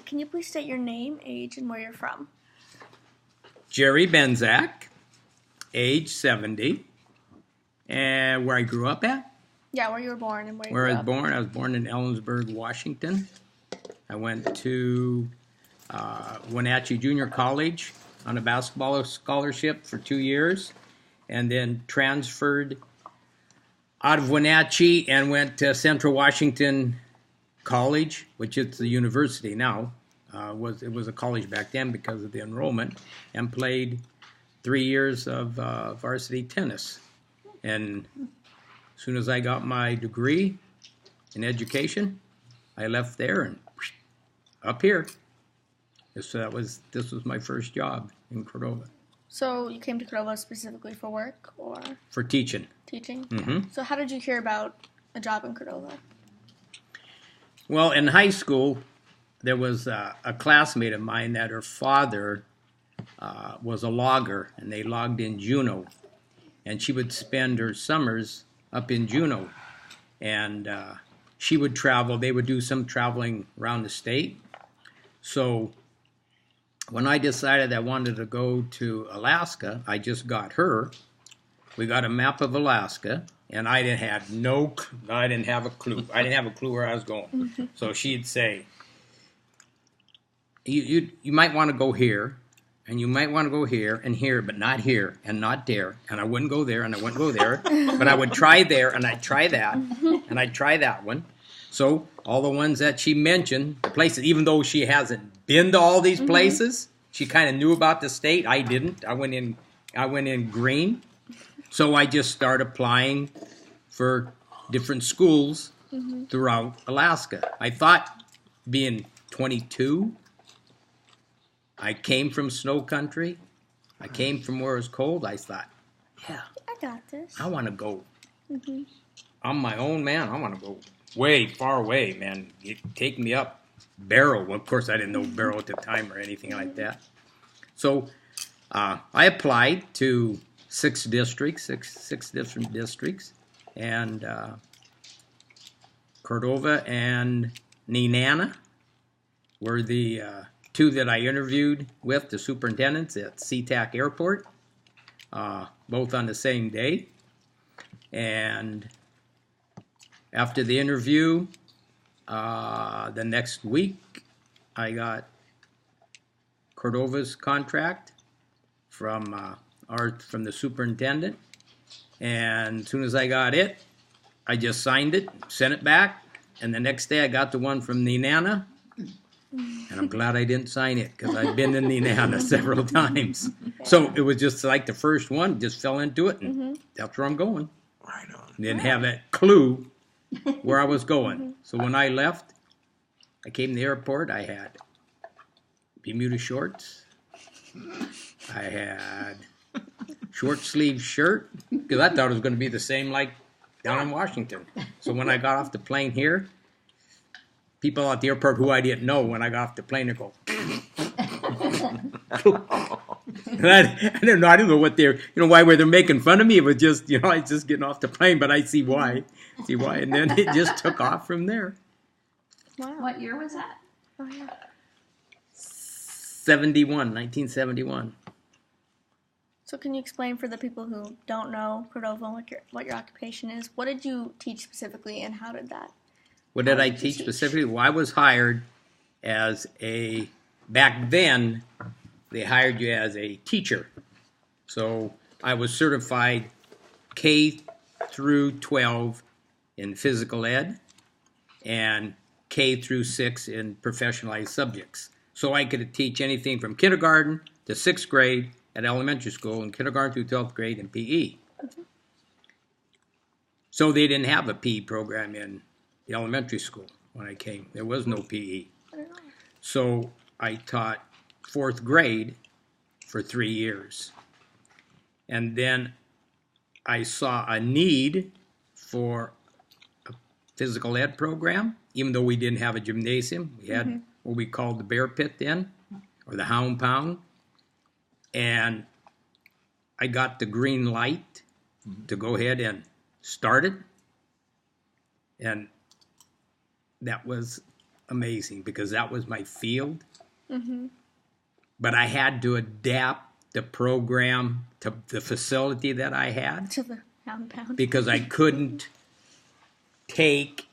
can you please state your name, age, and where you're from? Jerry Bendzak, age 70, and where I grew up at? Yeah, where you were born and where you Where grew I was up. born? I was born in Ellensburg, Washington. I went to Wenatchee Junior College on a basketball scholarship for 2 years, and then transferred out of Wenatchee and went to Central Washington College, which is the university now. It was a college back then because of the enrollment, and played 3 years of varsity tennis. And as soon as I got my degree in education, I left there and up here. This was my first job in Cordova. So you came to Cordova specifically for work or For teaching. teaching? Mm-hmm. So how did you hear about a job in Cordova? Well, in high school, there was a classmate of mine that her father was a logger, and they logged in Juneau. And she would spend her summers up in Juneau. And she would travel. They would do some traveling around the state. So when I decided I wanted to go to Alaska, I just got her. We got a map of Alaska, and I didn't have a clue. I didn't have a clue where I was going. So she'd say, you might want to go here, and you might want to go here and here, but not here and not there. And I wouldn't go there, and I wouldn't go there. But I would try there, and I'd try that, and I'd try that one. So all the ones that she mentioned, the places, even though she hasn't been to all these places, she kind of knew about the state. I didn't. I went in green. So I just started applying for different schools throughout Alaska. I thought, being 22, I came from snow country. I came from where it was cold. I thought, yeah, I got this. I want to go. I'm my own man. I want to go way far away, man. You take me up Barrow. Well, of course, I didn't know Barrow at the time or anything like that. So I applied to six different districts, and Cordova and Nenana were the two that I interviewed with, the superintendents at SeaTac Airport, both on the same day. And after the interview, the next week, I got Cordova's contract from the superintendent, and as soon as I got it, I just signed it, sent it back, and the next day I got the one from Nenana, and I'm glad I didn't sign it because I've been in Nenana several times. So it was just like the first one, just fell into it, and that's where I'm going. Right on. Didn't have a clue where I was going. So when I left, I came to the airport, I had Bermuda shorts, I had short sleeve shirt, because I thought it was going to be the same like down in Washington. So when I got off the plane here, people at the airport who I didn't know, when I got off the plane, they go, and I didn't know what why were they making fun of me. It was just, I was just getting off the plane, but I see why, and then it just took off from there. Wow. What year was that? Oh, yeah. 1971. So can you explain for the people who don't know Cordova and what your occupation is? What did you teach specifically, and how did that? What did I teach specifically? Well, I was hired as back then, they hired you as a teacher. So I was certified K through 12 in physical ed and K through 6 in professionalized subjects. So I could teach anything from kindergarten to 6th grade at elementary school, and kindergarten through 12th grade in PE. So they didn't have a PE program in the elementary school when I came. There was no PE. So I taught 4th grade for 3 years. And then I saw a need for a physical ed program, even though we didn't have a gymnasium. We had what we called the bear pit then, or the hound pound. And I got the green light to go ahead and start it. And that was amazing because that was my field. Mm-hmm. But I had to adapt the program to the facility that I had To the pound. because I couldn't take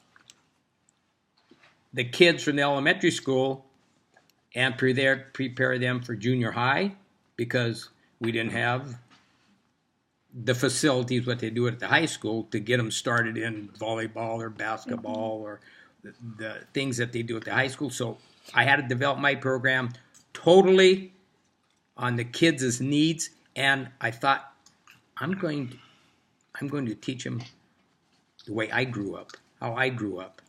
the kids from the elementary school and prepare them for junior high because we didn't have the facilities what they do at the high school to get them started in volleyball or basketball or the things that they do at the high school. So I had to develop my program totally on the kids' needs, and I thought I'm going to teach them the way I grew up, how I grew up,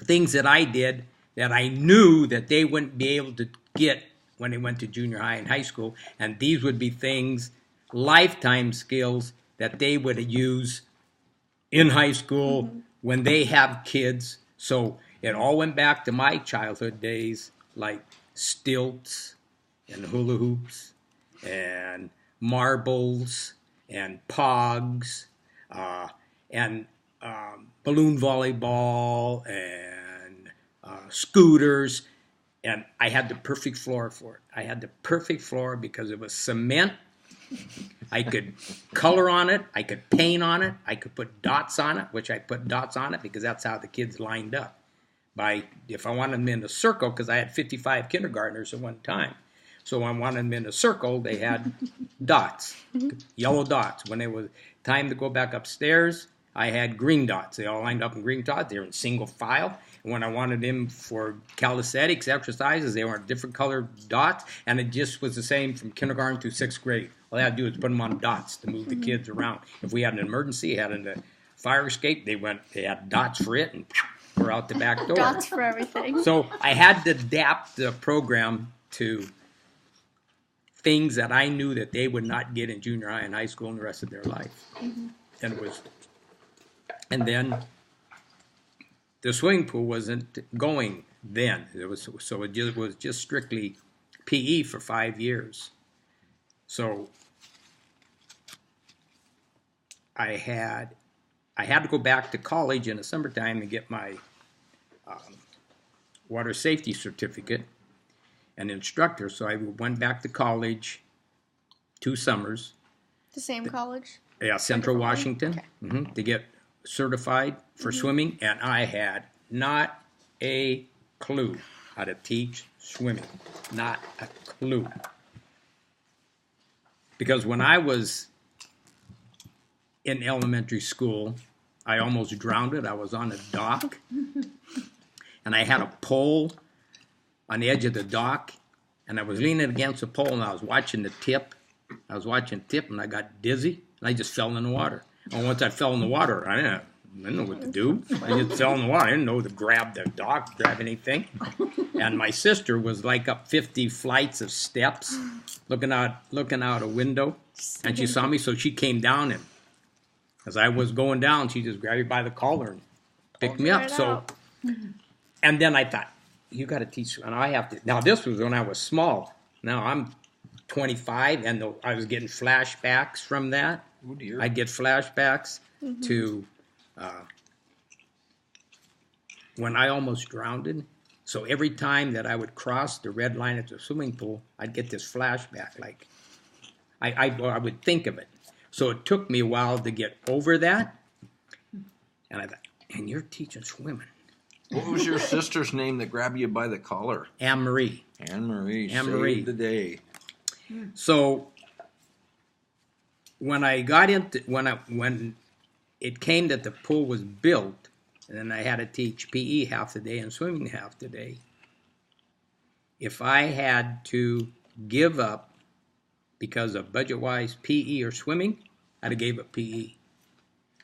things that I did that I knew that they wouldn't be able to get when they went to junior high and high school, and these would be things, lifetime skills that they would use in high school when they have kids. So it all went back to my childhood days, like stilts and hula hoops and marbles and pogs and balloon volleyball and scooters. And I had the perfect floor for it. I had the perfect floor because it was cement. I could color on it. I could paint on it. I could put dots on it, which I put dots on it because that's how the kids lined up. If I wanted them in a circle, because I had 55 kindergartners at one time. So when I wanted them in a circle, they had dots, yellow dots. When it was time to go back upstairs, I had green dots. They all lined up in green dots. They were in single file. And when I wanted them for calisthenics exercises, they were different colored dots. And it just was the same from kindergarten through 6th grade. All I had to do was put them on dots to move the kids around. If we had an emergency, had a fire escape, they had dots for it, and we're out the back door. Dots for everything. So I had to adapt the program to things that I knew that they would not get in junior high and high school and the rest of their life. And then the swimming pool wasn't going then. It was just strictly PE for 5 years. So I had to go back to college in the summertime and get my water safety certificate and instructor. So I went back to college 2 summers. The same college? Yeah, Central Washington, Okay. To get certified for swimming. And I had not a clue how to teach swimming. Not a clue. Because when I was in elementary school, I almost drowned it. I was on a dock, and I had a pole on the edge of the dock, and I was leaning against the pole, and I was watching the tip. And I got dizzy, and I just fell in the water. And once I fell in the water, I didn't know what to do. I just fell in the water. I didn't know to grab the dock, grab anything. And my sister was like up 50 flights of steps, looking out a window, and she saw me, so she came down, and as I was going down, she just grabbed me by the collar and picked me up. So, and then I thought, you got to teach, and I have to. Now this was when I was small. Now I'm 25, and I was getting flashbacks from that. Oh dear. I'd get flashbacks to when I almost drowned. So every time that I would cross the red line at the swimming pool, I'd get this flashback. Like I would think of it. So it took me a while to get over that. And I thought, and you're teaching swimming. What was your sister's name that grabbed you by the collar? Anne-Marie. Anne-Marie. Anne-Marie. Saved the day. So when I got into when it came that the pool was built, and then I had to teach PE half the day and swimming half the day. If I had to give up because of budget-wise PE or swimming, I'd have gave up PE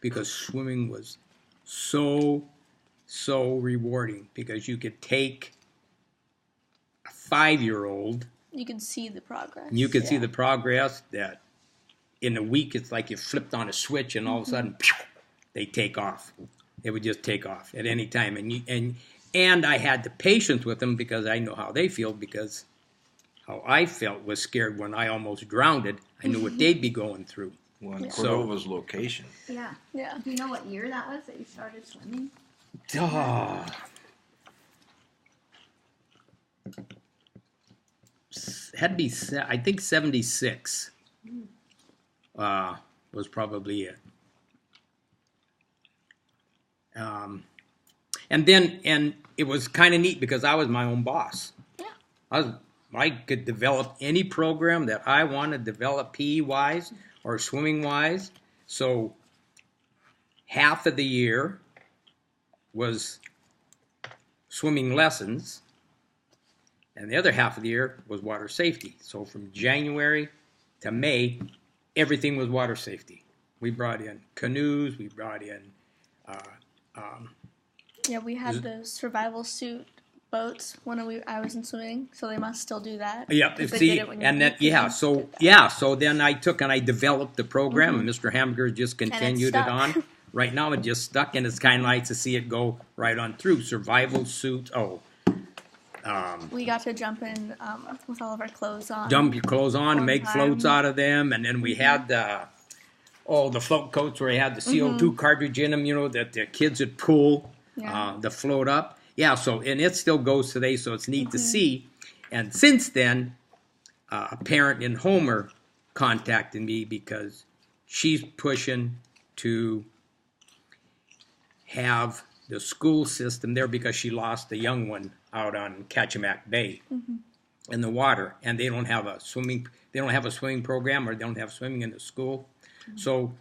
because swimming was so rewarding because you could take a 5-year-old. You can see the progress. You could see the progress that in a week it's like you flipped on a switch and all of a sudden they take off. They would just take off at any time. And I had the patience with them because I know how they feel because how I felt was scared when I almost drowned. I knew what they'd be going through. Well, Yeah. Cordova's location. Yeah. Yeah. Do you know what year that was that you started swimming? had to be, I think 76 was probably it. And it was kind of neat because I was my own boss. Yeah. I could develop any program that I wanted to develop PE-wise or swimming-wise. So half of the year was swimming lessons, and the other half of the year was water safety. So from January to May, everything was water safety. We brought in canoes, we brought in... Yeah, we had the survival suit boats when I was in swimming, so they must still do that. Yeah, see, and that, so then I took and I developed the program, and Mr. Hamburger just continued it on. Right now it just stuck, and it's kind of nice to see it go right on through. Survival suit, we got to jump in with all of our clothes on. Dump your clothes on and make floats out of them, and then we had the float coats where you had the CO2 cartridge in them, that the kids would pull the float up. Yeah, so, and it still goes today, so it's neat to see. And since then, a parent in Homer contacted me because she's pushing to have the school system there because she lost a young one out on Kachemak Bay in the water, and they don't have a swimming program, or they don't have swimming in the school. So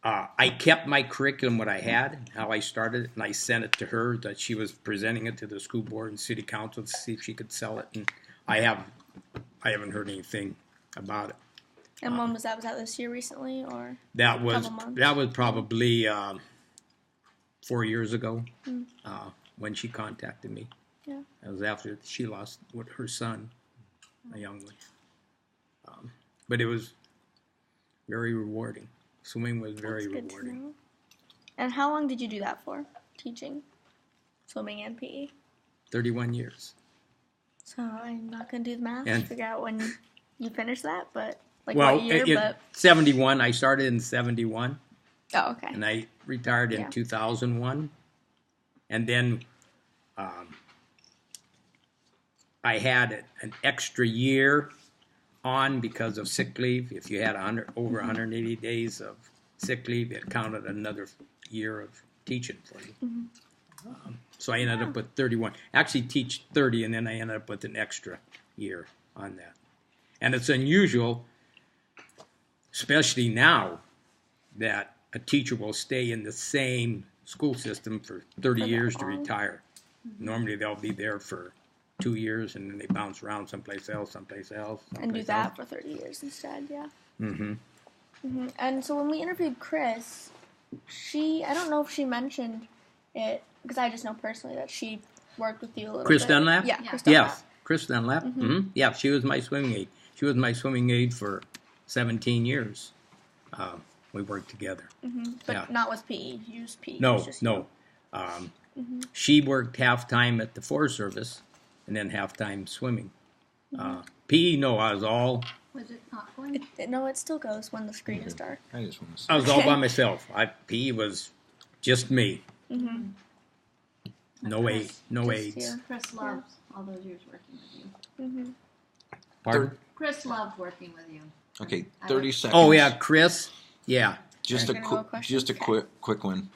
I kept my curriculum, what I had, how I started it, and I sent it to her, that she was presenting it to the school board and city council to see if she could sell it. And I haven't heard anything about it. And when was that? Was that this year recently, or that was couple months? That was probably 4 years ago when she contacted me. Yeah. That was after she lost her son, a young one. But it was very rewarding. Swimming was very That's good to rewarding. know. And how long did you do that for, teaching swimming and PE? 31 years. So I'm not going to do the math And- to figure out when you finished that, but what year? 71. I started in 71. Oh, okay. And I retired in 2001. And then I had an extra year on because of sick leave. If you had over 180 days of sick leave, it counted another year of teaching for you. So I ended up with 31. Actually, teach 30, and then I ended up with an extra year on that. And it's unusual, especially now, that a teacher will stay in the same school system for 30 years to retire. Normally, they'll be there for 2 years, and then they bounce around someplace else. And do that for 30 years instead, yeah. And so when we interviewed Chris, I don't know if she mentioned it, because I just know personally that she worked with you a little Chris bit. Dunlap? Yeah, Chris Dunlap. Yes, Chris Dunlap. Yeah, she was my swimming aide. She was my swimming aide for 17 years. We worked together. But not with PE, you used PE. No. She worked half-time at the Forest Service, and then half-time swimming. PE, no, I was all... Was it not going? No, it still goes when the screen is dark. I just want to I was all by myself. PE was just me. No aids. You. Chris loves all those years working with you. Pardon? Chris loved working with you. Okay, 30 seconds. Oh, yeah, Chris. Yeah. Just a Are you gonna quick, go questions? just a quick one.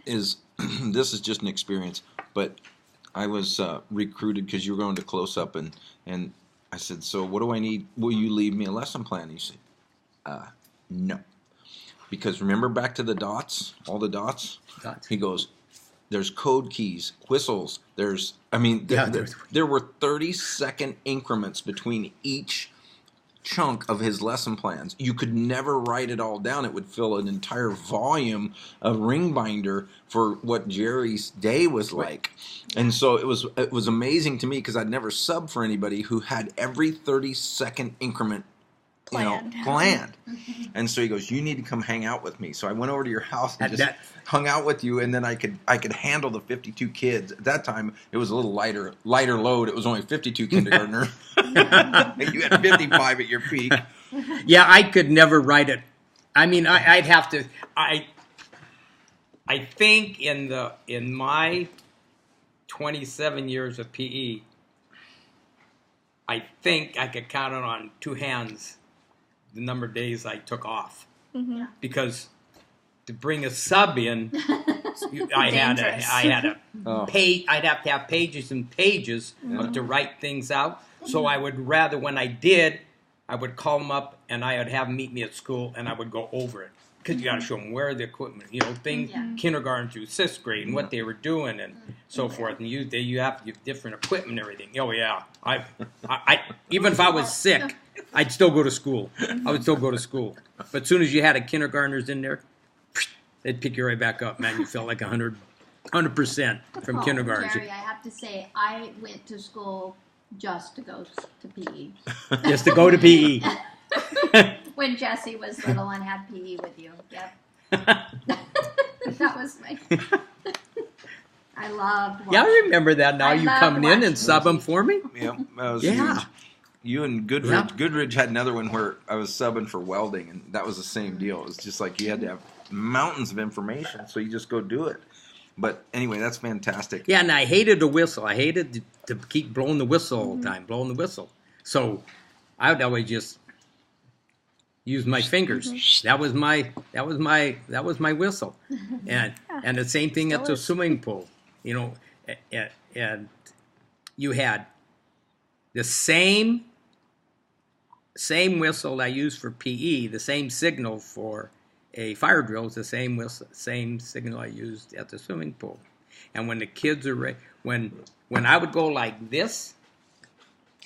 Is this is just an experience, but I was recruited because you were going to close up, and I said, so what do I need? Will you leave me a lesson plan? And you said, no, because remember back to the dots, all the dots. He goes, there's code keys, whistles. There were 30-second increments between each chunk of his lesson plans. You could never write it all down. It would fill an entire volume of ring binder for what Jerry's day was like. And so it was amazing to me because I'd never subbed for anybody who had every 30-second increment planned. And so he goes, you need to come hang out with me. So I went over to your house and just hung out with you, and then I could handle the 52 kids. At that time, it was a little lighter load. It was only 52 kindergartners. You had 55 at your peak. Yeah, I could never write it. I mean, I'd have to. I think in my 27 years of PE, I think I could count it on two hands the number of days I took off. Mm-hmm. Because to bring a sub in, I had a page. I'd have to have pages and pages to write things out. So I would rather, when I did, I would call them up and I would have them meet me at school and I would go over it. Because you got to show them where the equipment, things, kindergarten through 6th grade and what they were doing and so forth. And you have to give different equipment and everything. Oh yeah, I even if I was sick, I'd still go to school. I would still go to school. But as soon as you had a kindergartners in there, they'd pick you right back up, man. You felt like 100% from kindergarten. Jerry, I have to say, I went to school just to go to PE. Just to go to PE. When Jesse was little and had PE with you. Yep. That was my... I loved watching. Yeah, I remember that now. You coming in and sub them for me? Yeah, that was huge. You and Goodridge. Yeah. Goodridge had another one where I was subbing for welding, and that was the same deal. It was just like you had to have mountains of information, so you just go do it. But anyway, that's fantastic. Yeah, and I hated the whistle. I hated to keep blowing the whistle all the time, blowing the whistle. So I would always just use my fingers. That was my whistle. And the same thing at the swimming pool. And you had the same whistle I used for PE, the same signal for a fire drill is the same whistle, same signal I used at the swimming pool. And when the kids are ready, when I would go like this,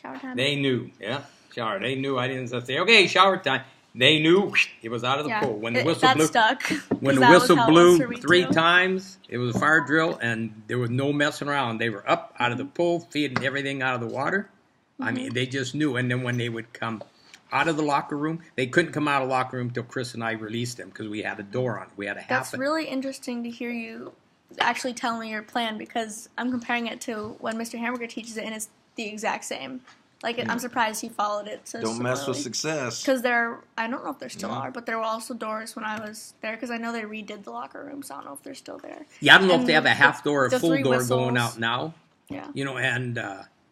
Shower time. they knew. Yeah, shower. They knew. I didn't say, okay, shower time. They knew it was out of the pool. When the whistle blew, stuck. when the whistle blew 3 times, it was a fire drill, and there was no messing around. They were up out of the pool, feeding everything out of the water. I mean, they just knew. And then when they would come out of the locker room, they couldn't come out of the locker room until Chris and I released them because we had a door on it. We had a half. That's really interesting to hear you actually tell me your plan, because I'm comparing it to when Mr. Hamburger teaches it, and it's the exact same. Like, I'm surprised he followed it so Don't mess with similarly. success. Because I don't know if there still are, but there were also doors when I was there, because I know they redid the locker rooms. I don't know if they're still there. Yeah, I don't know if And they have a half door or the full 3 door whistles. going out now. Yeah. And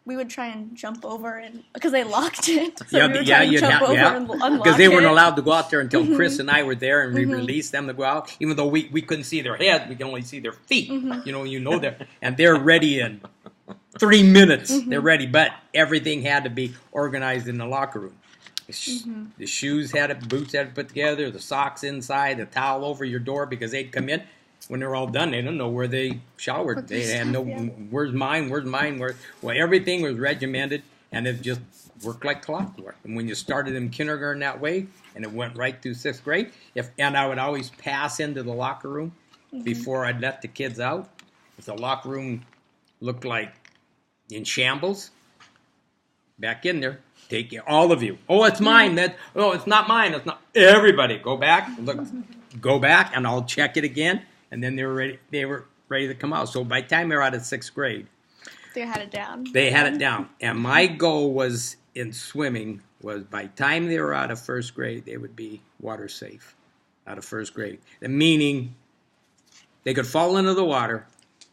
We would try and jump over, and because they locked it. So yeah, we would try and jump over and unlock because they weren't it. allowed to go out there until Chris and I were there, and we released them to go out. Even though we couldn't see their heads, we can only see their feet. And they're ready in 3 minutes. They're ready, but everything had to be organized in the locker room. The shoes boots had to put together, the socks inside, the towel over your door, because they'd come in. When they're all done, they didn't know where they showered. They had no, where's mine? Well, everything was regimented, and it just worked like clockwork. And when you started in kindergarten that way, and it went right through 6th grade, and I would always pass into the locker room before I'd let the kids out. If the locker room looked like in shambles, back in there, take it, all of you. Oh, it's mine. It's not mine. It's not. Everybody, go back. Go back, and I'll check it again. And then they were ready. They were ready to come out. So by the time they were out of 6th grade, They had it down. They had it down. And my goal was in swimming was by the time they were out of 1st grade, they would be water safe out of 1st grade. Meaning they could fall into the water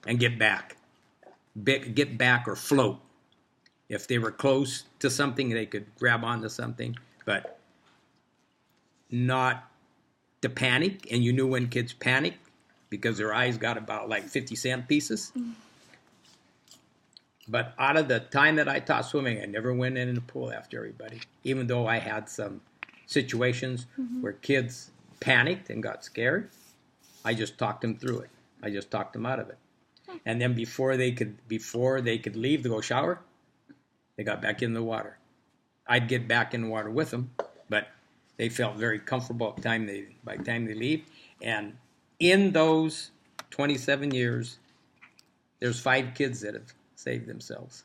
and get back or float. If they were close to something, they could grab onto something, but not to panic. And you knew when kids panic, because their eyes got about like 50-cent pieces. But out of the time that I taught swimming, I never went in the pool after everybody. Even though I had some situations where kids panicked and got scared, I just talked them through it. I just talked them out of it. And then before they could leave to go shower, they got back in the water. I'd get back in the water with them, but they felt very comfortable by the time they leave. And in those 27 years, there's 5 kids that have saved themselves.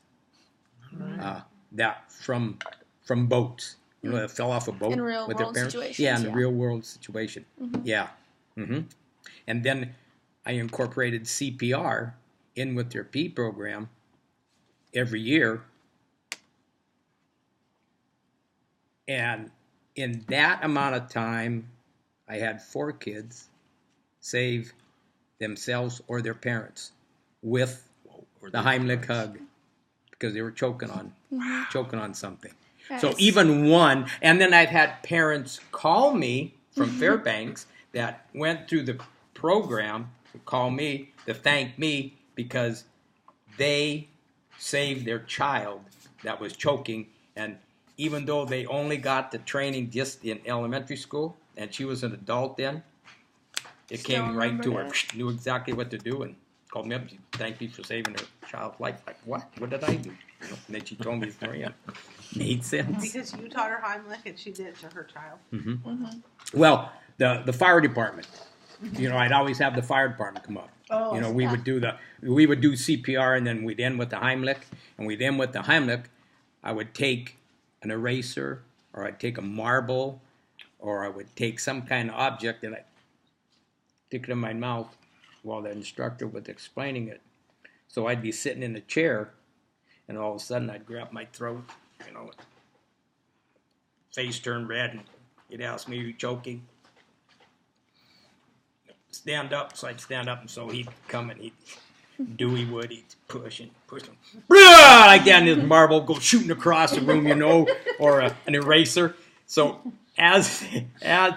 That from boats, that fell off a boat In real with world their parents. situations, Yeah, in the yeah. real world situation. Yeah. And then I incorporated CPR in with their P program every year. And in that amount of time, I had 4 kids save themselves or their parents with the Heimlich hug because they were choking on something. Nice. So even one, and then I've had parents call me from Fairbanks that went through the program, call me to thank me because they saved their child that was choking. And even though they only got the training just in elementary school, and she was an adult then, it Still came right to her. remembered Knew exactly what to do and called me up. She thanked me for saving her child's life. Like, what? What did I do? You know, and then she told me the story. And it made sense. Because you taught her Heimlich and she did it to her child. Well, the fire department. You know, I'd always have the fire department come up. Oh, You know, we would do CPR, and then we'd end with the Heimlich. And we'd end with the Heimlich. I would take an eraser, or I'd take a marble, or I would take some kind of object and I'd stick it in my mouth while the instructor was explaining it. So I'd be sitting in a chair, and all of a sudden I'd grab my throat, you know, face turned red, and he'd ask me, "Are you choking?" Stand up, so I'd stand up, and so he'd come and he'd push and push him. Like that, and his marble go shooting across the room, you know, or an eraser. So as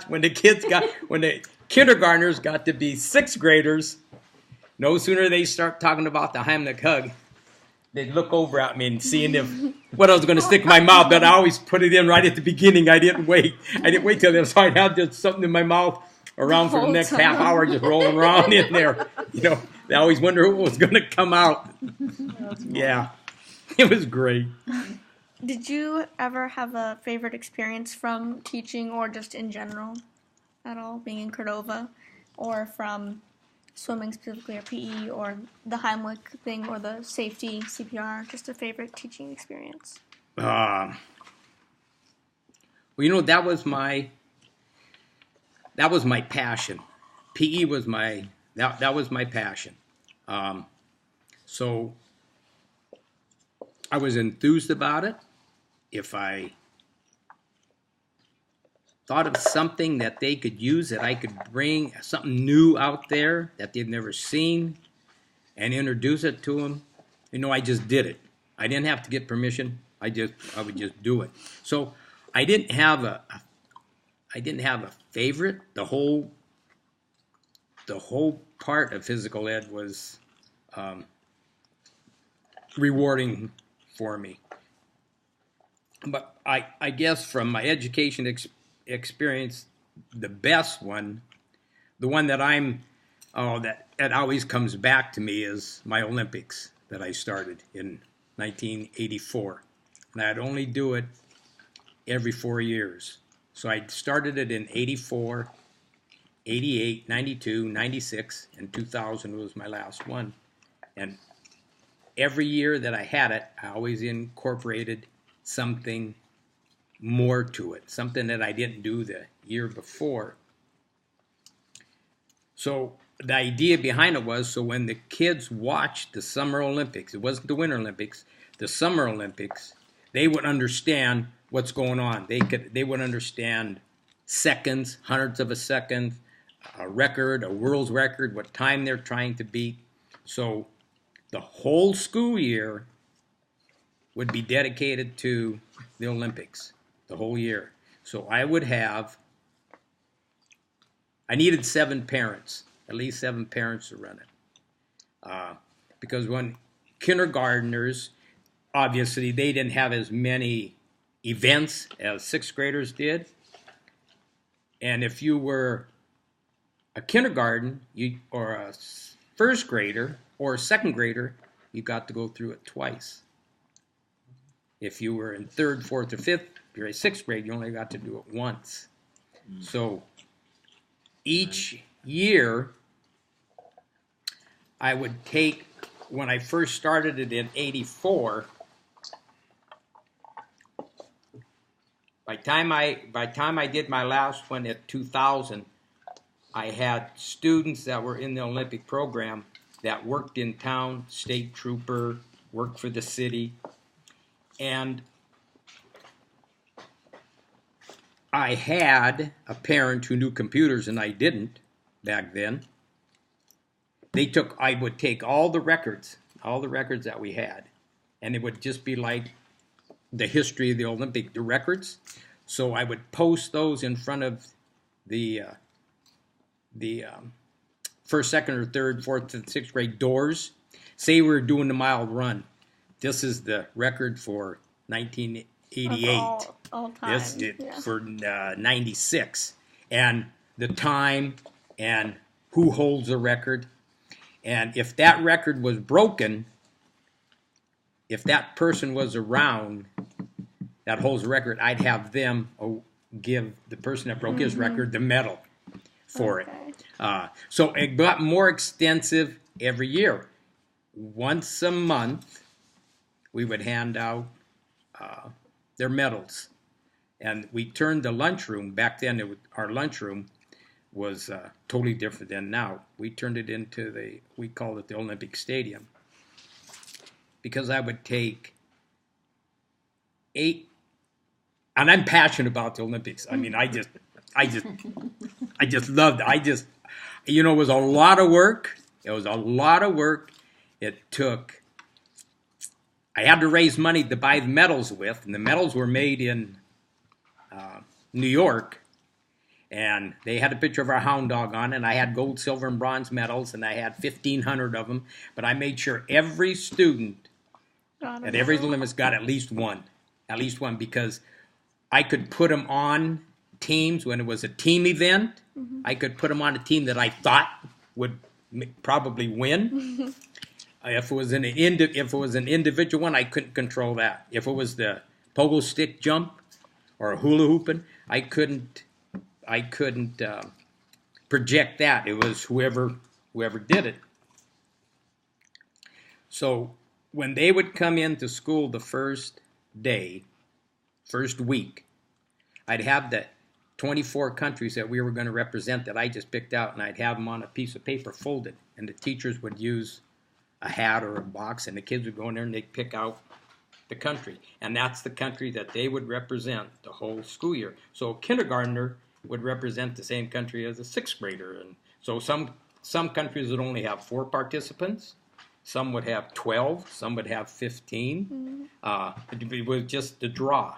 when the kindergartners got to be sixth graders, no sooner they start talking about the Heimlich hug, they'd look over at me and seeing what I was going to stick in my mouth, but I always put it in right at the beginning. I didn't wait till then, so I'd have just something in my mouth around for the next half hour, just rolling around in there. You know, they always wonder who was going to come out. Yeah, it was great. Did you ever have a favorite experience from teaching or just in general at all, being in Cordova, or from swimming specifically, or PE, or the Heimlich thing, or the safety CPR? Just a favorite teaching experience? Well, you know, that was my passion. PE was that was my passion. So I was enthused about it. If I thought of something that they could use, that I could bring something new out there that they've never seen and introduce it to them, you know, I just did it. I didn't have to get permission. I would just do it. So I didn't have a favorite. The whole part of physical ed was rewarding for me. But I guess from my education experience, the best one, the one that that always comes back to me, is my Olympics that I started in 1984. And I'd only do it every 4 years. So I started it in 84, 88, 92, 96, and 2000 was my last one. And every year that I had it, I always incorporated something more to it, something that I didn't do the year before. So the idea behind it was, so when the kids watched the Summer Olympics, it wasn't the Winter Olympics, the Summer Olympics, they would understand what's going on. They would understand seconds, hundredths of a second, a record, a world's record, what time they're trying to beat. So the whole school year would be dedicated to the Olympics, the whole year. So I needed 7 parents, at least 7 parents to run it. Because when kindergartners, obviously they didn't have as many events as 6th graders did. And if you were a kindergarten or a 1st grader or a 2nd grader, you got to go through it twice. If you were in 3rd, 4th, or 5th, if you're in 6th grade, you only got to do it once. So each year, I would take, when I first started it in 84, by time I did my last one at 2000, I had students that were in the Olympic program that worked in town, state trooper, worked for the city, and I had a parent who knew computers and I didn't back then. I would take all the records that we had, and it would just be like the history of the Olympic, the records. So I would post those in front of the first, second, or third, fourth, and sixth grade doors. Say we were doing the mile run. This is the record for 1988. All time. This for 96, and the time and who holds the record. And if that record was broken, if that person was around that holds the record, I'd have them give the person that broke his record the medal for it. So it got more extensive every year. Once a month, we would hand out their medals. And we turned the lunchroom, back then our lunchroom was totally different than now. We turned it into we called it the Olympic Stadium. Because I would take 8, and I'm passionate about the Olympics. I mean, I just loved it. It was a lot of work. It took, I had to raise money to buy the medals with, and the medals were made in New York, and they had a picture of our hound dog on it, and I had gold, silver, and bronze medals, and I had 1,500 of them, but I made sure every student at every Olympics got at least one, because I could put them on teams when it was a team event. I could put them on a team that I thought would probably win. If it was an individual one, I couldn't control that. If it was the pogo stick jump or hula hooping, I couldn't project that. It was whoever did it. So when they would come into school the first week, I'd have the 24 countries that we were going to represent that I just picked out, and I'd have them on a piece of paper folded, and the teachers would use a hat or a box, and the kids would go in there and they'd pick out the country, and that's the country that they would represent the whole school year. So a kindergartner would represent the same country as a 6th grader, and so some countries would only have 4 participants, some would have 12, some would have 15. It was just the draw,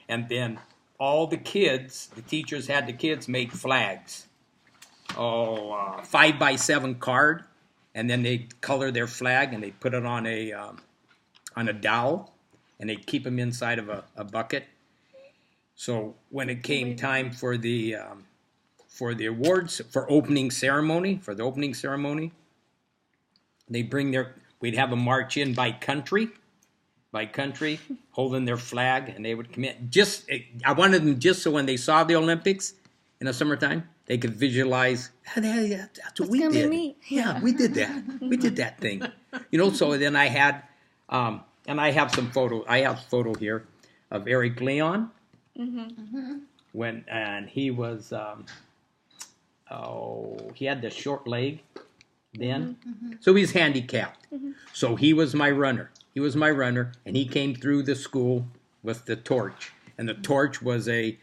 and then all the teachers had the kids make flags, 5x7 card, and then they'd color their flag and they'd put it on a dowel, and they'd keep them inside of a bucket. So when it came time for the awards, for the opening ceremony, we'd have them march in by country, holding their flag, and they would come in. I wanted them just so when they saw the Olympics in the summertime, they could visualize, that's what we did. Be me. Yeah, we did that. We did that thing. So then I had, and I have some photos. I have a photo here of Eric Leon. And he was, he had the short leg then. So he's handicapped. So he was my runner. And he came through the school with the torch. And the torch was a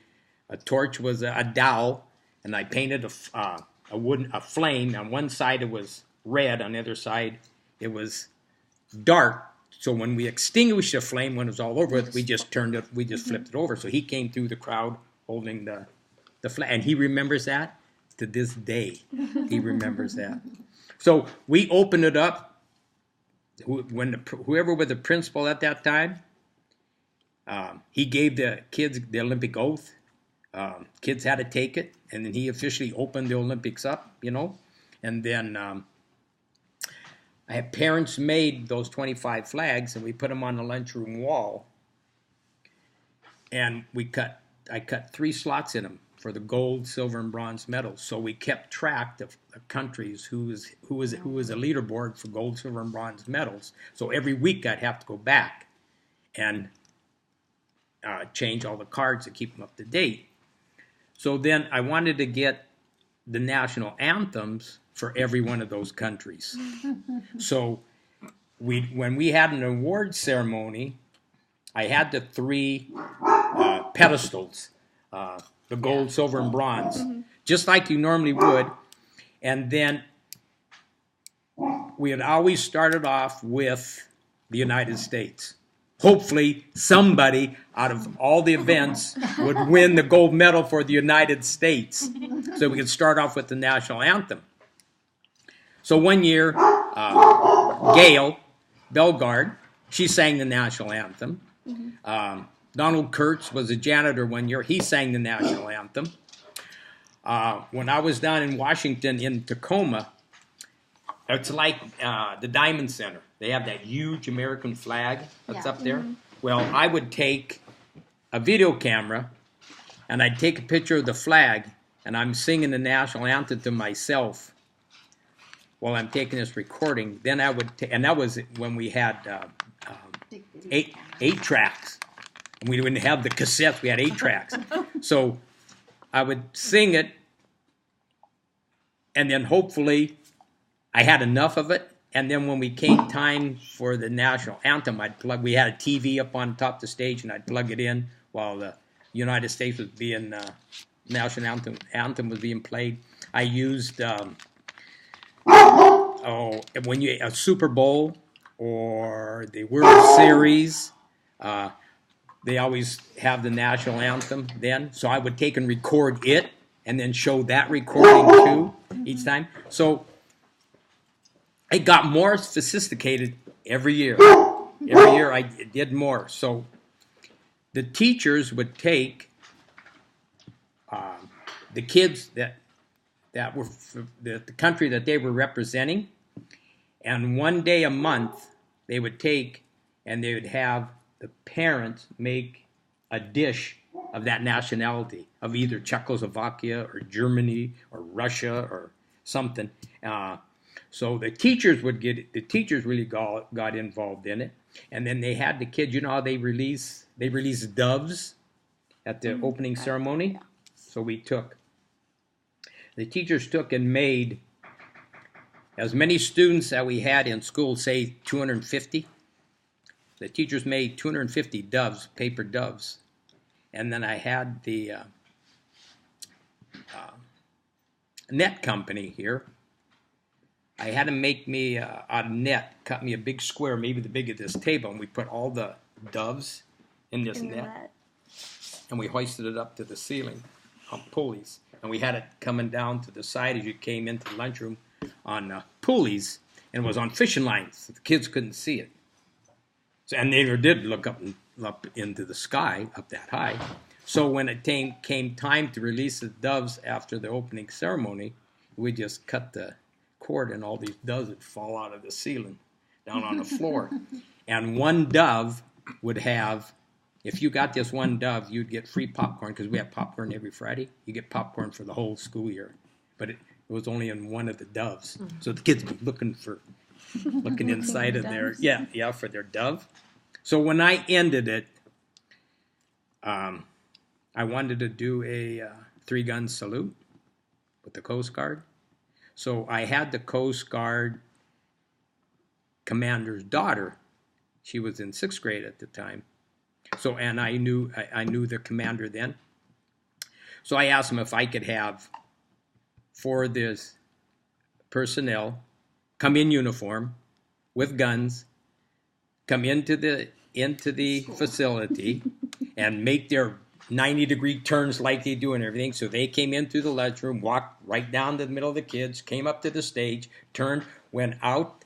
dowel, and I painted a flame. On one side it was red, on the other side it was dark. So when we extinguished the flame, when it was all over, we just flipped it over. So he came through the crowd holding the flag, and he remembers that to this day. He remembers that. So we opened it up. Whoever was the principal at that time, he gave the kids the Olympic oath. Kids had to take it, and then he officially opened the Olympics up, And then I had parents made those 25 flags, and we put them on the lunchroom wall. And I cut 3 slots in them for the gold, silver, and bronze medals. So we kept track of the countries who was a leaderboard for gold, silver, and bronze medals. So every week I'd have to go back and change all the cards to keep them up to date. So then I wanted to get the national anthems for every one of those countries. So when we had an award ceremony, I had the 3 pedestals, the gold, silver, and bronze, just like you normally would. And then we had always started off with the United States. Hopefully, somebody out of all the events would win the gold medal for the United States. So we could start off with the national anthem. So one year, Gail Belgard, she sang the national anthem. Donald Kurtz was a janitor one year. He sang the national anthem. When I was down in Washington, in Tacoma, it's like the Diamond Center. They have that huge American flag that's up there. Well, I would take a video camera, and I'd take a picture of the flag, and I'm singing the national anthem to myself while I'm taking this recording. Then I would, and that was when we had eight tracks. And we didn't have the cassettes, we had 8 tracks. So I would sing it, and then hopefully I had enough of it. And then when we came time for the national anthem, we had a TV up on top of the stage, and I'd plug it in while the United States was being, national anthem was being played. I used, when you, a Super Bowl or the World Series, they always have the national anthem then. So I would take and record it and then show that recording too each time. So it got more sophisticated every year. Every year I did more. So the teachers would take the kids that were the country that they were representing, and one day a month they would take and they would have the parents make a dish of that nationality, of either Czechoslovakia or Germany or Russia or something. So the teachers would get it. The teachers really got involved in it, and then they had the kids. You know how they release doves at the opening ceremony. Yeah. So the teachers took and made as many students that we had in school, say 250. The teachers made 250 doves, paper doves, and then I had the net company here. I had them make me a net, cut me a big square, maybe the big of this table, and we put all the doves in this net, and we hoisted it up to the ceiling on pulleys, and we had it coming down to the side as you came into the lunchroom on pulleys, and it was on fishing lines, so the kids couldn't see it. So, and they never did look up into the sky, up that high. So when it came time to release the doves after the opening ceremony, we just cut the cord, and all these doves would fall out of the ceiling down on the floor. And one dove would have, if you got this one dove, you'd get free popcorn, because we have popcorn every Friday. You get popcorn for the whole school year. But it was only in one of the doves. So the kids would be looking inside of their, for their dove. So when I ended it, I wanted to do a 3-gun salute with the Coast Guard. So I had the Coast Guard commander's daughter. She was in 6th grade at the time. So, and I knew the commander then. So I asked him if I could have 4 of this personnel come in uniform with guns, come into the facility and make their 90-degree turns like they do and everything. So they came in through the lunchroom, walked right down to the middle of the kids, came up to the stage, turned, went out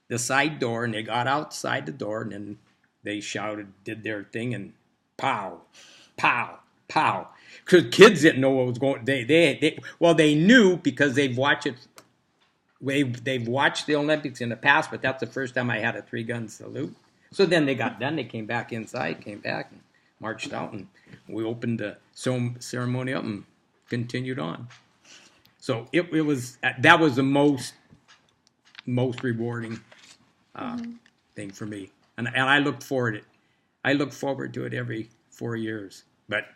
the side door, and they got outside the door, and then they shouted, did their thing, and pow, pow, pow. Because kids didn't know what was going. They knew because they've watched it. They've watched the Olympics in the past, but that's the first time I had a 3-gun salute. So then they got done. They came back inside, came back, and marched out, and we opened the ceremony up and continued on. So it was that was the most rewarding thing for me, and I look forward to it every 4 years. But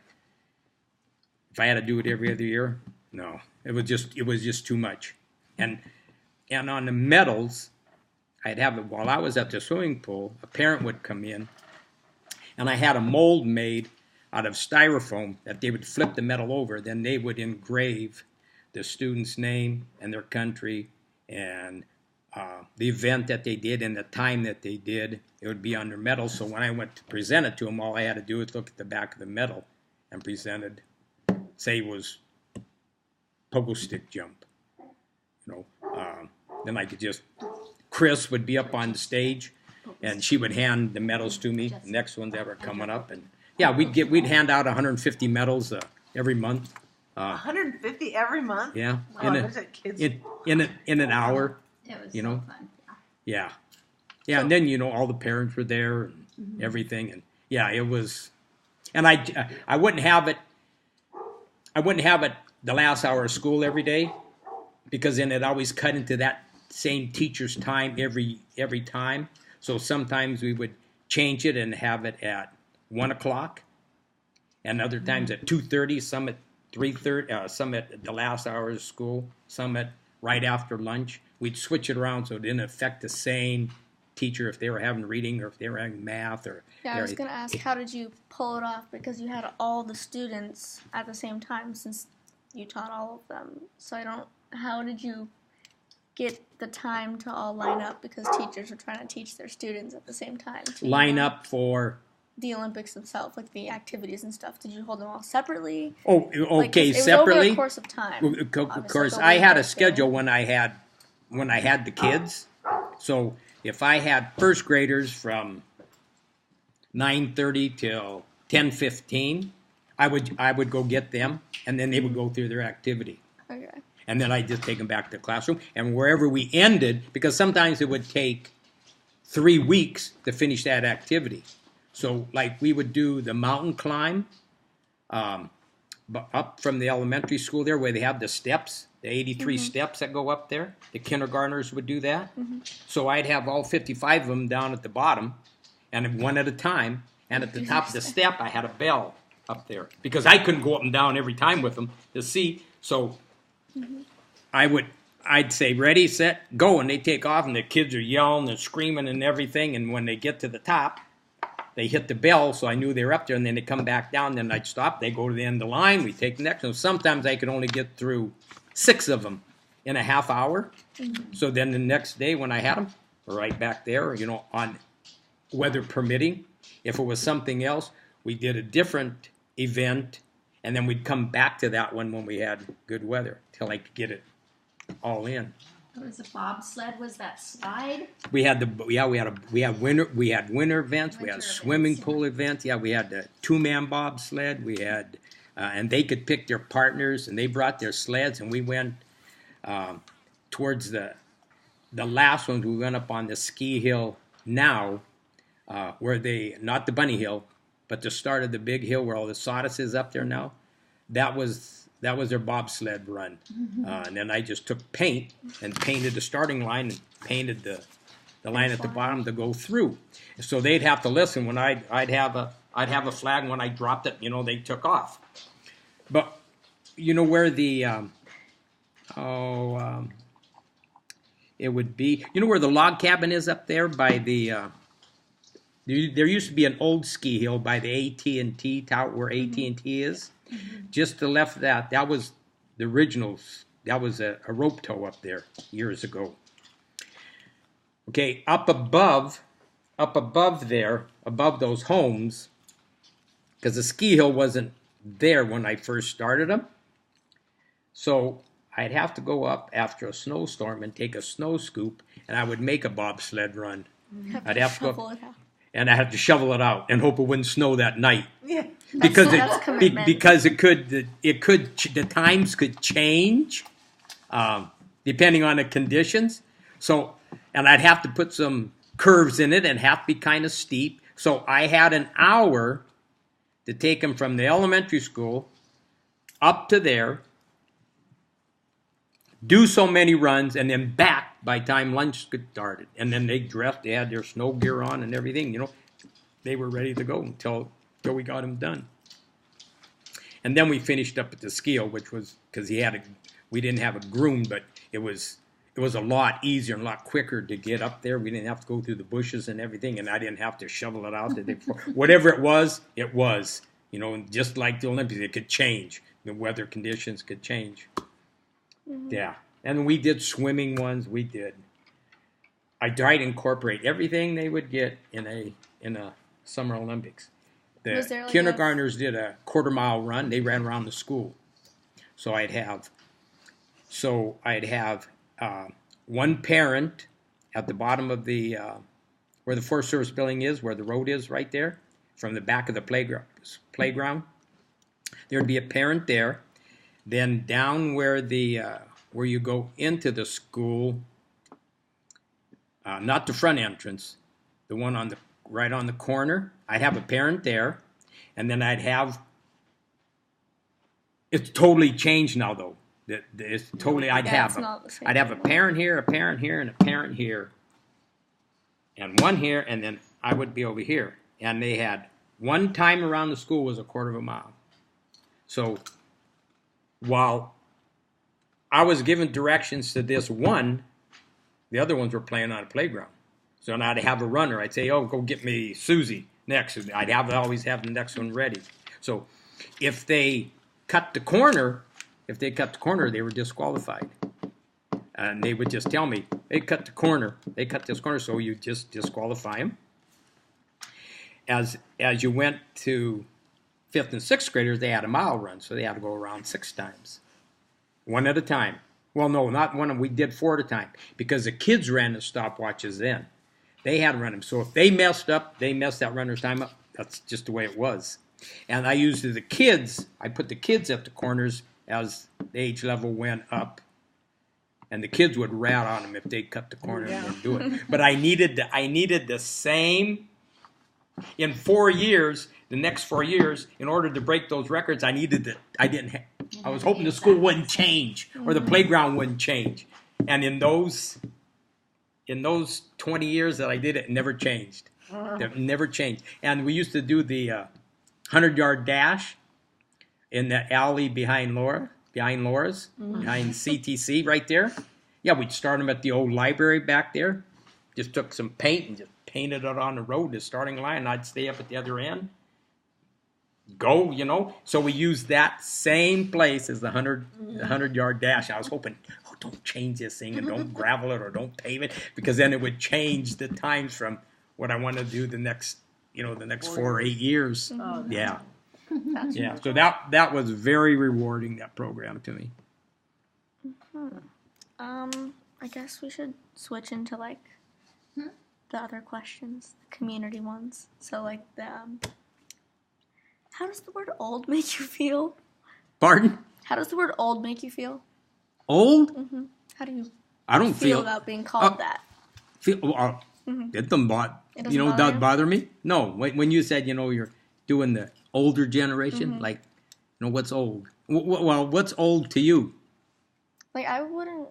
if I had to do it every other year, no, it was just too much. And on the medals, I'd have it while I was at the swimming pool. A parent would come in, and I had a mold made out of styrofoam that they would flip the medal over. Then they would engrave the student's name and their country and the event that they did and the time that they did, it would be on their medal. So when I went to present it to them, all I had to do was look at the back of the medal and presented, say it was pogo stick jump. Then I could just, Chris would be up on the stage, and she would hand the medals to me. The next ones that were coming up, and yeah, we'd hand out 150 medals every month. 150 every month? Yeah, Wow, kids. in an hour. It was You so know? fun. Yeah, and then all the parents were there and everything, and yeah, it was. And I wouldn't have it. I wouldn't have it the last hour of school every day, because then it always cut into that same teacher's time every time. So sometimes we would change it and have it at 1 o'clock, and other times at 2:30. Some at 3:30. Some at the last hour of school. Some at right after lunch. We'd switch it around so it didn't affect the same teacher if they were having reading or if they were having math or. Yeah, I was going to ask, how did you pull it off? Because you had all the students at the same time, since you taught all of them. So how did you get the time to all line up? Because teachers are trying to teach their students at the same time. Line up for the Olympics themselves, like the activities and stuff. Did you hold them all separately? Oh, okay, it was separately. Over the course of time. Of course, I had a schedule when I had the kids. So if I had first graders from 9:30 till 10:15, I would go get them, and then they would go through their activity. Okay. And then I'd just take them back to the classroom, and wherever we ended, because sometimes it would take 3 weeks to finish that activity. So, like, we would do the mountain climb, up from the elementary school there, where they have the steps, the 83 steps that go up there. The kindergartners would do that. So I'd have all 55 of them down at the bottom, and one at a time. And at the top of the step, I had a bell up there, because I couldn't go up and down every time with them to see. So I'd say, ready, set, go, and they take off, and the kids are yelling and screaming and everything. And when they get to the top, they hit the bell, so I knew they were up there, and then they come back down. Then I'd stop. They go to the end of the line. We take the next one. Sometimes I could only get through 6 of them in a half hour. So then the next day when I had them, right back there, on weather permitting. If it was something else, we did a different event, and then we'd come back to that one when we had good weather till I could get it all in. It was a bobsled. Was that slide? We had winter events. We had swimming events, pool events. Yeah, we had the 2-man bobsled. We had, and they could pick their partners, and they brought their sleds, and we went towards the last ones. We went up on the ski hill now, where not the bunny hill, but the start of the big hill where all the sawdust is up there now. That was their bobsled run. And then I just took paint and painted the starting line and painted the line at the bottom to go through. So they'd have to listen when I'd have a flag. When I dropped it, they took off. But where the it would be, where the log cabin is up there by the there used to be an old ski hill by the AT&T tower where AT&T is. Just to the left of that was the originals. That was a rope tow up there years ago. Okay, up above there, above those homes, because the ski hill wasn't there when I first started them. So I'd have to go up after a snowstorm and take a snow scoop, and I would make a bobsled run. I'd have to go up, and I had to shovel it out and hope it wouldn't snow that night. Yeah. Because Because the times could change depending on the conditions. So, and I'd have to put some curves in it and have to be kind of steep. So I had an hour to take them from the elementary school up to there, do so many runs, and then back by the time lunch started. And then they dressed, they had their snow gear on and everything, They were ready to go until we got them done. And then we finished up at the ski hill, which was, because we didn't have a groom, but it was a lot easier and a lot quicker to get up there. We didn't have to go through the bushes and everything, and I didn't have to shovel it out the day before. Whatever it was, just like the Olympics, it could change. The weather conditions could change. Yeah. And we did swimming ones. We did. I tried to incorporate everything they would get in a Summer Olympics. The Was there like kindergartners did a quarter-mile run. They ran around the school. So I'd have one parent at the bottom of the where the Forest Service building is, where the road is right there, from the back of the playground. There'd be a parent there. Then down where where you go into the school, not the front entrance, the one right on the corner, I'd have a parent there, and then it's totally changed now though. It's totally, I'd have a parent here, and a parent here, and one here, and then I would be over here. And they had one time around the school was a quarter of a mile. So while I was given directions to this one, the other ones were playing on a playground. So now I'd have a runner. I'd say, oh, go get me Susie next. I'd always have the next one ready. So if they cut the corner, they were disqualified. And they would just tell me, they cut this corner, so you just disqualify them. As you went to 5th and 6th graders, they had a mile run, so they had to go around 6 times. One at a time. Well, no, not one. We did 4 at a time because the kids ran the stopwatches then. They had to run them. So if they messed that runner's time up. That's just the way it was. And I used I put the kids at the corners as the age level went up. And the kids would rat on them if they cut the corner and didn't do it. But I needed the same in 4 years. The next 4 years, in order to break those records, I was hoping the school wouldn't change or the playground wouldn't change. And in those 20 years that I did it never changed. It never changed. And we used to do the 100-yard dash in the alley behind Laura's, behind CTC right there. Yeah, we'd start them at the old library back there. Just took some paint and just painted it on the road, the starting line, and I'd stay up at the other end. Go, So we used that same place as the 100-yard dash. I was hoping, don't change this thing and don't gravel it or don't pave it, because then it would change the times from what I want to do the next 4 or 8 years. Oh, no. Yeah. Yeah. So that was very rewarding, that program to me. I guess we should switch into the other questions, the community ones. So how does the word old make you feel? Pardon? How does the word old make you feel? Old? Mm-hmm. How do you I don't feel about being called that? It doesn't bother me. No, when you said, you're doing the older generation, what's old? Well, what's old to you? I wouldn't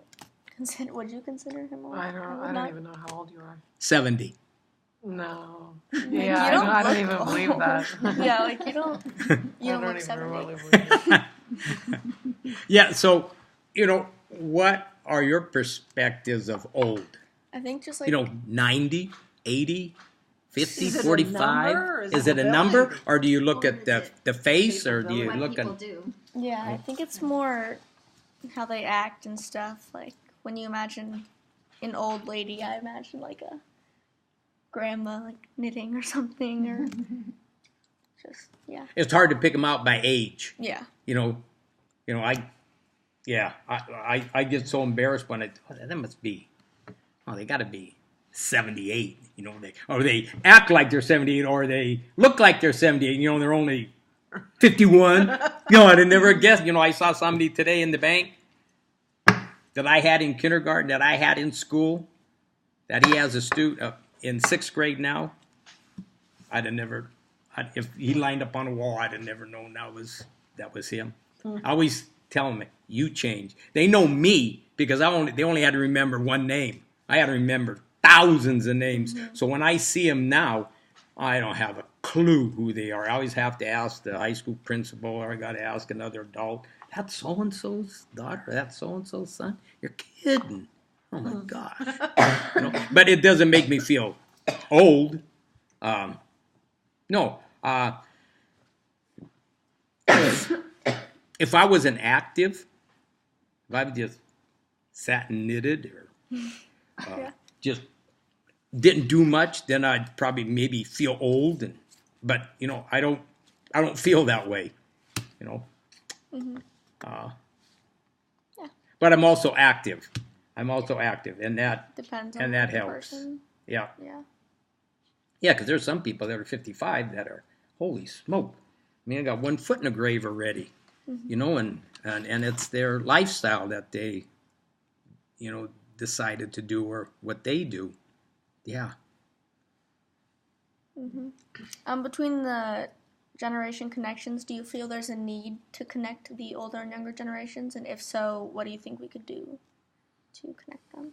consider. Would you consider him old? I don't even know how old you are. 70. No. Yeah, I don't even believe that. Yeah, you don't. You don't look 70. Really believe it. Yeah. So, what are your perspectives of old? I think just 90, 80, 50, Is it a 45. number, or Is it a number, or do you look at the face, or do you look at? Yeah, I think it's more how they act and stuff. When you imagine an old lady, I imagine a grandma knitting or something, or just It's hard to pick them out by age. Yeah. I get so embarrassed when that must be, they got to be 78. They act like they're 78, or they look like they're 78. They're only 51. I'd never guessed. I saw somebody today in the bank that I had in kindergarten, that I had in school, that he has a student in 6th grade now. If he lined up on a wall, I'd have never known that was him. I always tell them, you change. They know me because they only had to remember one name. I had to remember thousands of names. So when I see them now, I don't have a clue who they are. I always have to ask the high school principal, or I got to ask another adult. That's so-and-so's daughter. That's so-and-so's son. You're kidding. Oh, my gosh. But it doesn't make me feel old. No. If I was an active, if I just sat and knitted, or just didn't do much, then I'd probably maybe feel old. But I don't feel that way. Mm-hmm. Uh, Yeah. But I'm also active. And that Depends on and that the helps. person. Yeah. Yeah. Yeah, because there's some people that are 55 that are, holy smoke. I mean, I got 1 foot in the grave already, Mm-hmm. and it's their lifestyle that they, decided to do or what they do. Yeah. Mm-hmm. Between the generation connections, do you feel there's a need to connect the older and younger generations? And if so, what do you think we could do to connect them?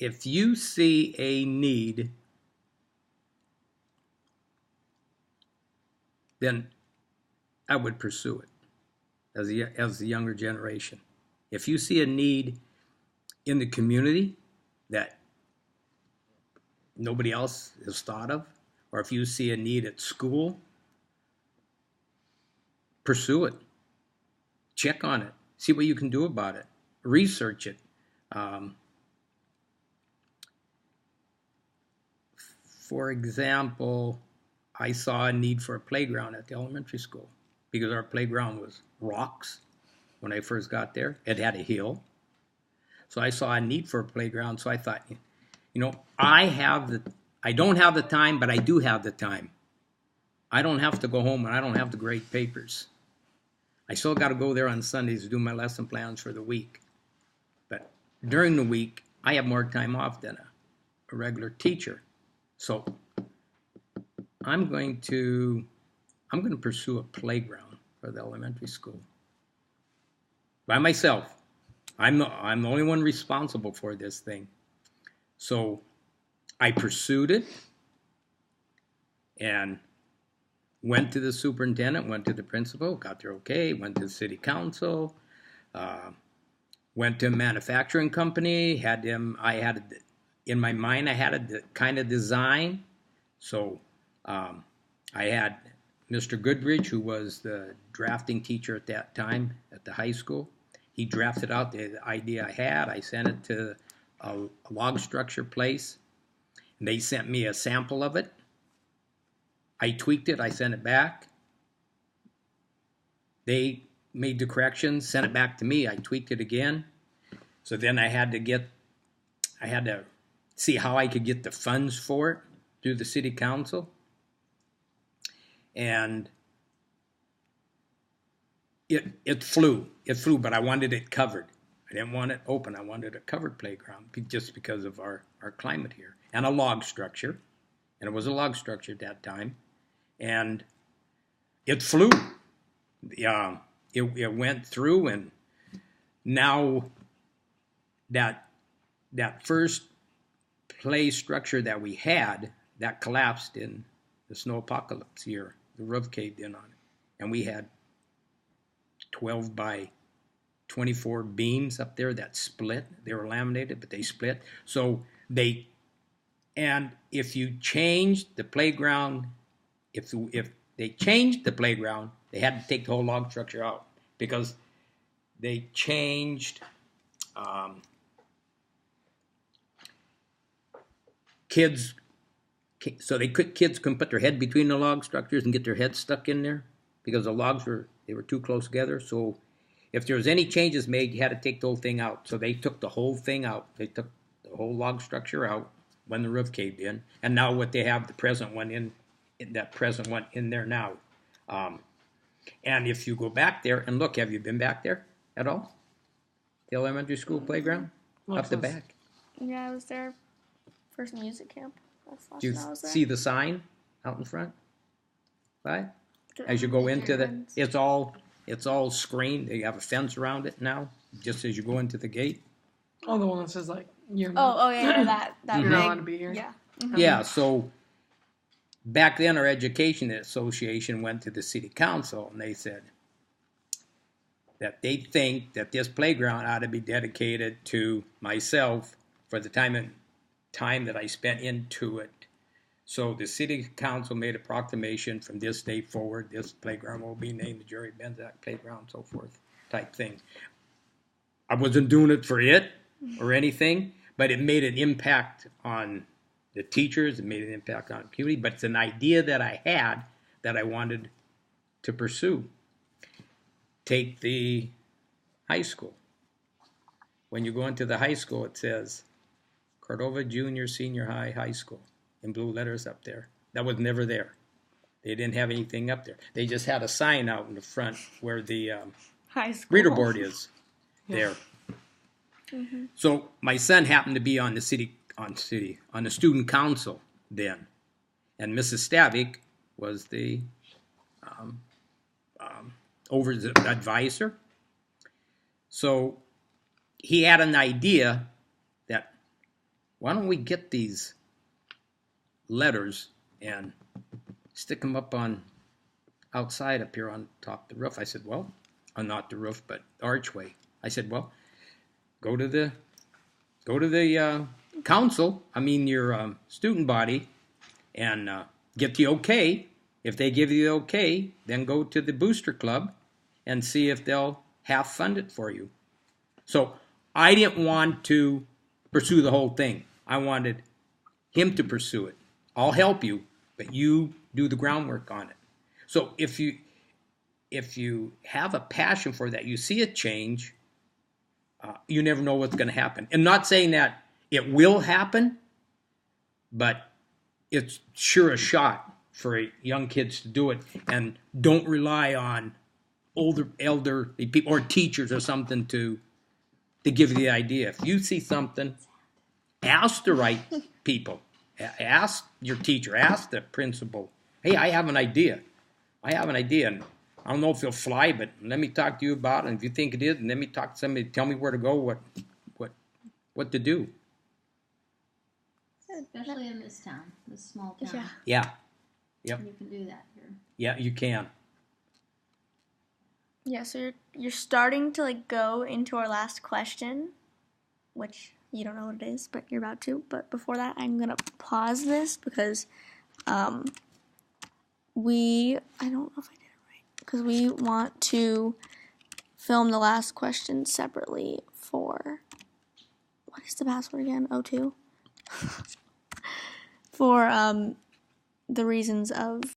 If you see a need, then I would pursue it as the younger generation. If you see a need in the community that nobody else has thought of, or if you see a need at school, pursue it. Check on it. See what you can do about it. Research it. For example, I saw a need for a playground at the elementary school because our playground was rocks when I first got there. It had a hill. So I saw a need for a playground. So I thought, I don't have the time, but I do have the time. I don't have to go home and I don't have to grade papers. I still got to go there on Sundays to do my lesson plans for the week. But during the week, I have more time off than a regular teacher. So I'm going to pursue a playground for the elementary school by myself. I'm the only one responsible for this thing. So I pursued it and went to the superintendent, went to the principal, got there okay, went to the city council, went to a manufacturing company, in my mind, I had a kind of design. So I had Mr. Goodrich, who was the drafting teacher at that time at the high school. He drafted out the idea I had. I sent it to a log structure place. And they sent me a sample of it. I tweaked it. I sent it back. They made the corrections, sent it back to me. I tweaked it again. So then I had to see how I could get the funds for it through the city council. And it flew, but I wanted it covered. I didn't want it open. I wanted a covered playground just because of our climate here. And a log structure. And it was a log structure at that time. And it flew. It went through, and now that first play structure that we had, that collapsed in the snow apocalypse year. The roof caved in on it. And we had 12 by 24 beams up there that split. They were laminated, but they split. So and if you changed the playground, if they changed the playground, they had to take the whole log structure out because they changed kids. So kids couldn't put their head between the log structures and get their head stuck in there because the logs were too close together. So if there was any changes made, you had to take the whole thing out. So they took the whole thing out. They took the whole log structure out when the roof caved in. And now what they have, the present one in there now. And if you go back there and look, have you been back there at all? The elementary school playground? Up the back. Yeah, I was there for music camp. Do you see the sign out in front? Right? As you go into it's all screened. They have a fence around it now, just as you go into the gate. Oh, the one that says you're that you're not allowed to be here. Yeah. Mm-hmm. Yeah, so back then our education association went to the city council and they said that they think that this playground ought to be dedicated to myself for the time that I spent into it. So the city council made a proclamation from this day forward, this playground will be named the Jerry Bendzak Playground, so forth, type thing. I wasn't doing it for it or anything, but it made an impact on the teachers, it made an impact on the community, but it's an idea that I had that I wanted to pursue. Take the high school. When you go into the high school, it says Cordova Junior, Senior High, High School, in blue letters up there. That was never there. They didn't have anything up there. They just had a sign out in the front where the High school reader board is there. Mm-hmm. So my son happened to be on the student council then, and Mrs. Stavik was the advisor. So he had an idea that why don't we get these letters and stick them up on outside up here on top of the roof. I said, well, not the roof, but archway. I said, well, go to the council, your student body, and get the okay. If they give you the okay, then go to the booster club and see if they'll half fund it for you. So I didn't want to pursue the whole thing. I wanted him to pursue it. I'll help you, but you do the groundwork on it. So if you have a passion for that, you see a change, you never know what's going to happen. And not saying that it will happen, but it's sure a shot for young kids to do it. And don't rely on elder people or teachers or something to give you the idea. If you see something, ask the right people. Ask your teacher. Ask the principal. Hey, I have an idea. And I don't know if it'll fly, but let me talk to you about it. And if you think it is, and let me talk to somebody. Tell me where to go. What to do. Especially in this town, this small town. Yeah. Yeah. Yep. You can do that here. Yeah, you can. Yeah, so you're starting to go into our last question, which you don't know what it is, but you're about to. But before that, I'm gonna pause this because I don't know if I did it right, because we want to film the last question separately for, what is the password again? O2? For the reasons of